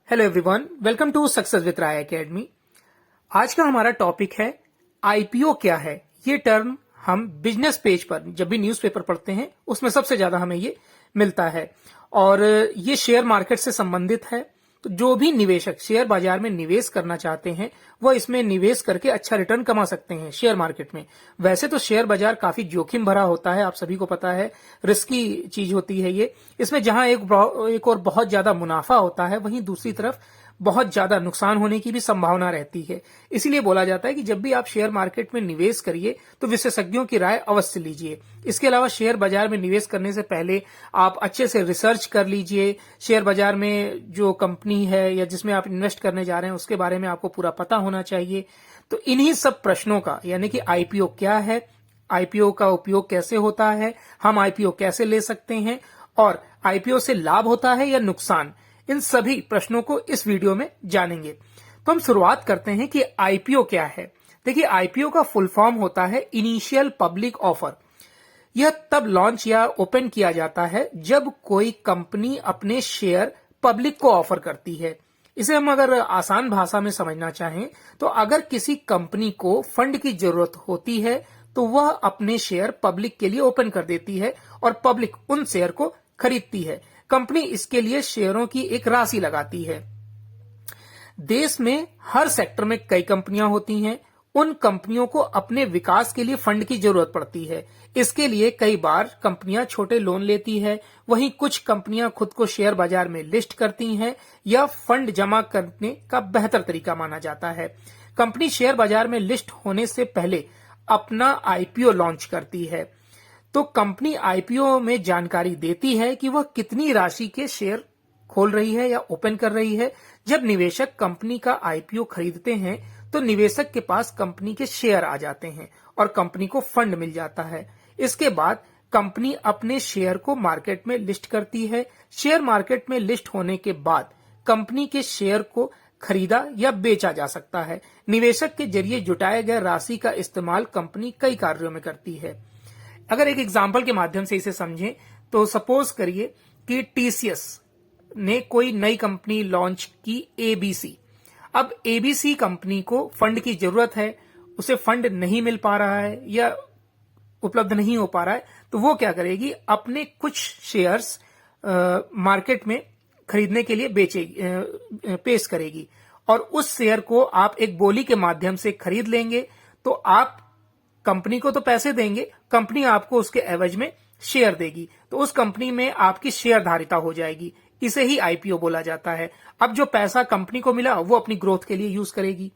Hello everyone, welcome to success with Rai academy. आज का हमारा टॉपिक है आईपीओ क्या है। ये टर्म हम बिजनेस पेज पर जब भी न्यूज़पेपर पढ़ते हैं उसमें सबसे ज्यादा हमें ये मिलता है और ये शेयर मार्केट से संबंधित है। तो जो भी निवेशक शेयर बाजार में निवेश करना चाहते हैं वह इसमें निवेश करके अच्छा रिटर्न कमा सकते हैं शेयर मार्केट में। वैसे तो शेयर बाजार काफी जोखिम भरा होता है, आप सभी को पता है, रिस्की चीज होती है ये। इसमें जहां एक और बहुत ज्यादा मुनाफा होता है, वहीं दूसरी तरफ बहुत ज्यादा नुकसान होने की भी संभावना रहती है। इसीलिए बोला जाता है कि जब भी आप शेयर मार्केट में निवेश करिए तो विशेषज्ञों की राय अवश्य लीजिए। इसके अलावा शेयर बाजार में निवेश करने से पहले आप अच्छे से रिसर्च कर लीजिए। शेयर बाजार में जो कंपनी है या जिसमें आप इन्वेस्ट करने जा रहे हैं उसके बारे में आपको पूरा पता होना चाहिए। तो इन्हीं सब प्रश्नों का, यानी कि आईपीओ क्या है, आईपीओ का उपयोग कैसे होता है, हम आईपीओ कैसे ले सकते हैं और आईपीओ से लाभ होता है या नुकसान, इन सभी प्रश्नों को इस वीडियो में जानेंगे। तो हम शुरुआत करते हैं कि आईपीओ क्या है। देखिए, आईपीओ का फुल फॉर्म होता है इनिशियल पब्लिक ऑफर। यह तब लॉन्च या ओपन किया जाता है जब कोई कंपनी अपने शेयर पब्लिक को ऑफर करती है। इसे हम अगर आसान भाषा में समझना चाहें तो अगर किसी कंपनी को फंड की जरूरत होती है तो वह अपने शेयर पब्लिक के लिए ओपन कर देती है और पब्लिक उन शेयर को खरीदती है। कंपनी इसके लिए शेयरों की एक राशि लगाती है। देश में हर सेक्टर में कई कंपनियां होती हैं। उन कंपनियों को अपने विकास के लिए फंड की जरूरत पड़ती है। इसके लिए कई बार कंपनियां छोटे लोन लेती है। वहीं कुछ कंपनियां खुद को शेयर बाजार में लिस्ट करती हैं। यह फंड जमा करने का बेहतर तरीका माना जाता है। कंपनी शेयर बाजार में लिस्ट होने से पहले अपना आईपीओ लॉन्च करती है। तो कंपनी आईपीओ में जानकारी देती है कि वह कितनी राशि के शेयर खोल रही है या ओपन कर रही है। जब निवेशक कंपनी का आईपीओ खरीदते हैं तो निवेशक के पास कंपनी के शेयर आ जाते हैं और कंपनी को फंड मिल जाता है। इसके बाद कंपनी अपने शेयर को मार्केट में लिस्ट करती है। शेयर मार्केट में लिस्ट होने के बाद कंपनी के शेयर को खरीदा या बेचा जा सकता है। निवेशक के जरिए जुटाए गए राशि का इस्तेमाल कंपनी कई कार्यों में करती है। अगर एक एग्जाम्पल के माध्यम से इसे समझें तो सपोज करिए कि टीसीएस ने कोई नई कंपनी लॉन्च की एबीसी। अब एबीसी कंपनी को फंड की जरूरत है, उसे फंड नहीं मिल पा रहा है या उपलब्ध नहीं हो पा रहा है, तो वो क्या करेगी, अपने कुछ शेयर्स मार्केट में खरीदने के लिए पेश करेगी और उस शेयर को आप एक बोली के माध्यम से खरीद लेंगे। तो आप कंपनी को तो पैसे देंगे, कंपनी आपको उसके एवज में शेयर देगी, तो उस कंपनी में आपकी शेयर धारिता हो जाएगी। इसे ही आईपीओ बोला जाता है। अब जो पैसा कंपनी को मिला वो अपनी ग्रोथ के लिए यूज करेगी।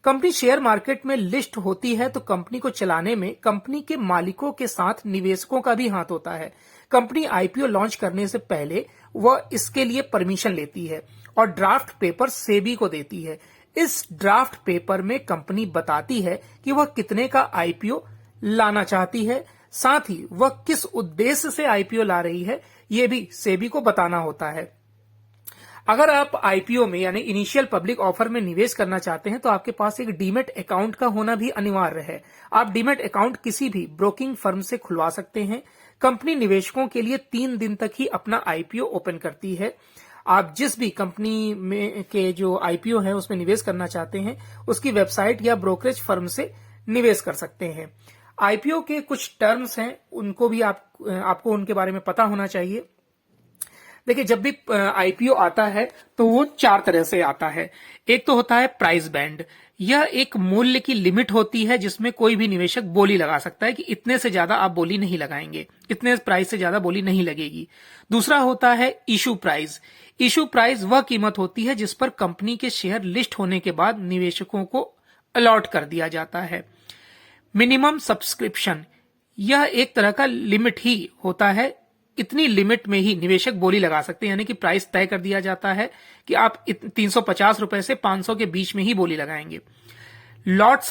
कंपनी शेयर मार्केट में लिस्ट होती है तो कंपनी को चलाने में कंपनी के मालिकों के साथ निवेशकों का भी हाथ होता है। कंपनी आईपीओ लॉन्च करने से पहले वह इसके लिए परमिशन लेती है और ड्राफ्ट पेपर सेबी को देती है। इस ड्राफ्ट पेपर में कंपनी बताती है कि वह कितने का आईपीओ लाना चाहती है, साथ ही वह किस उद्देश्य से आईपीओ ला रही है यह भी सेबी को बताना होता है। अगर आप आईपीओ में यानी इनिशियल पब्लिक ऑफर में निवेश करना चाहते हैं तो आपके पास एक डीमेट अकाउंट का होना भी अनिवार्य है। आप डीमेट अकाउंट किसी भी ब्रोकिंग फर्म से खुलवा सकते हैं। कंपनी निवेशकों के लिए 3 दिन तक ही अपना आईपीओ ओपन करती है। आप जिस भी कंपनी में के जो आईपीओ है उसमें निवेश करना चाहते हैं उसकी वेबसाइट या ब्रोकरेज फर्म से निवेश कर सकते हैं। आईपीओ के कुछ टर्म्स हैं, उनको भी आपको उनके बारे में पता होना चाहिए। देखिए, जब भी आईपीओ आता है तो वो 4 तरह से आता है। एक तो होता है प्राइस बैंड। यह एक मूल्य की लिमिट होती है जिसमें कोई भी निवेशक बोली लगा सकता है कि इतने से ज्यादा आप बोली नहीं लगाएंगे, इतने प्राइस से ज्यादा बोली नहीं लगेगी। दूसरा होता है इशू प्राइस। इशू प्राइस वह कीमत होती है जिस पर कंपनी के शेयर लिस्ट होने के बाद निवेशकों को अलॉट कर दिया जाता है। मिनिमम सब्सक्रिप्शन, यह एक तरह का लिमिट ही होता है। इतनी लिमिट में ही निवेशक बोली लगा सकते हैं, यानी कि प्राइस तय कर दिया जाता है कि आप 350 रुपए से 500 के बीच में ही बोली लगाएंगे। लॉट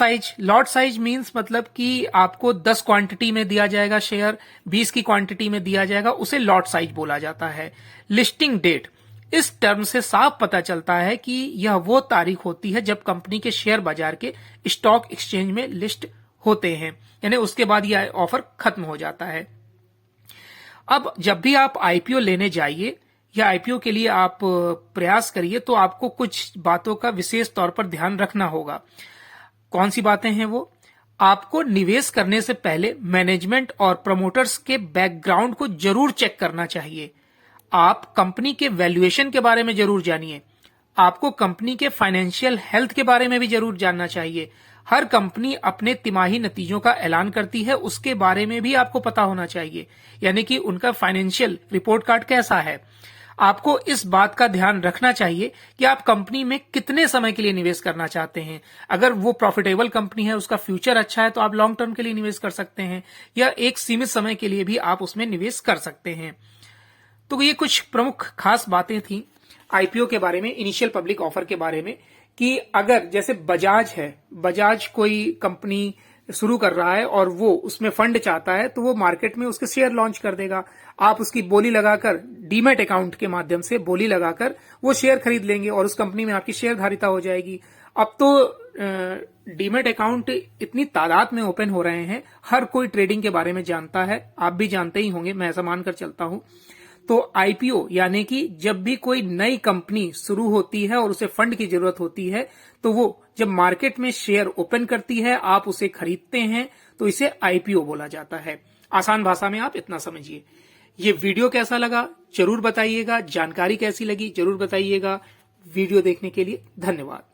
साइज मींस मतलब कि आपको 10 क्वांटिटी में दिया जाएगा शेयर, 20 की क्वांटिटी में दिया जाएगा, उसे लॉट साइज बोला जाता है। लिस्टिंग डेट, इस टर्म से साफ पता चलता है कि यह वो तारीख होती है जब कंपनी के शेयर बाजार के स्टॉक एक्सचेंज में लिस्ट होते हैं, यानी उसके बाद यह ऑफर खत्म हो जाता है। अब जब भी आप आईपीओ लेने जाइए या आईपीओ के लिए आप प्रयास करिए तो आपको कुछ बातों का विशेष तौर पर ध्यान रखना होगा। कौन सी बातें हैं वो? आपको निवेश करने से पहले मैनेजमेंट और प्रमोटर्स के बैकग्राउंड को जरूर चेक करना चाहिए। आप कंपनी के वैल्यूएशन के बारे में जरूर जानिए। आपको कंपनी के फाइनेंशियल हेल्थ के बारे में भी जरूर जानना चाहिए। हर कंपनी अपने तिमाही नतीजों का ऐलान करती है, उसके बारे में भी आपको पता होना चाहिए, यानी कि उनका फाइनेंशियल रिपोर्ट कार्ड कैसा है। आपको इस बात का ध्यान रखना चाहिए कि आप कंपनी में कितने समय के लिए निवेश करना चाहते हैं। अगर वो प्रॉफिटेबल कंपनी है, उसका फ्यूचर अच्छा है, तो आप लॉन्ग टर्म के लिए निवेश कर सकते हैं, या एक सीमित समय के लिए भी आप उसमें निवेश कर सकते हैं। तो ये कुछ प्रमुख खास बातें थी आईपीओ के बारे में, इनिशियल पब्लिक ऑफर के बारे में, कि अगर जैसे बजाज है, बजाज कोई कंपनी शुरू कर रहा है और वो उसमें फंड चाहता है, तो वो मार्केट में उसके शेयर लॉन्च कर देगा। आप उसकी बोली लगाकर, डीमैट अकाउंट के माध्यम से बोली लगाकर वो शेयर खरीद लेंगे और उस कंपनी में आपकी शेयरधारिता हो जाएगी। अब तो डीमैट अकाउंट इतनी तादाद में ओपन हो रहे हैं, हर कोई ट्रेडिंग के बारे में जानता है, आप भी जानते ही होंगे, मैं ऐसा मानकर चलता हूं। तो आईपीओ यानी कि जब भी कोई नई कंपनी शुरू होती है और उसे फंड की जरूरत होती है, तो वो जब मार्केट में शेयर ओपन करती है, आप उसे खरीदते हैं, तो इसे आईपीओ बोला जाता है। आसान भाषा में आप इतना समझिए। ये वीडियो कैसा लगा जरूर बताइएगा, जानकारी कैसी लगी जरूर बताइएगा। वीडियो देखने के लिए धन्यवाद।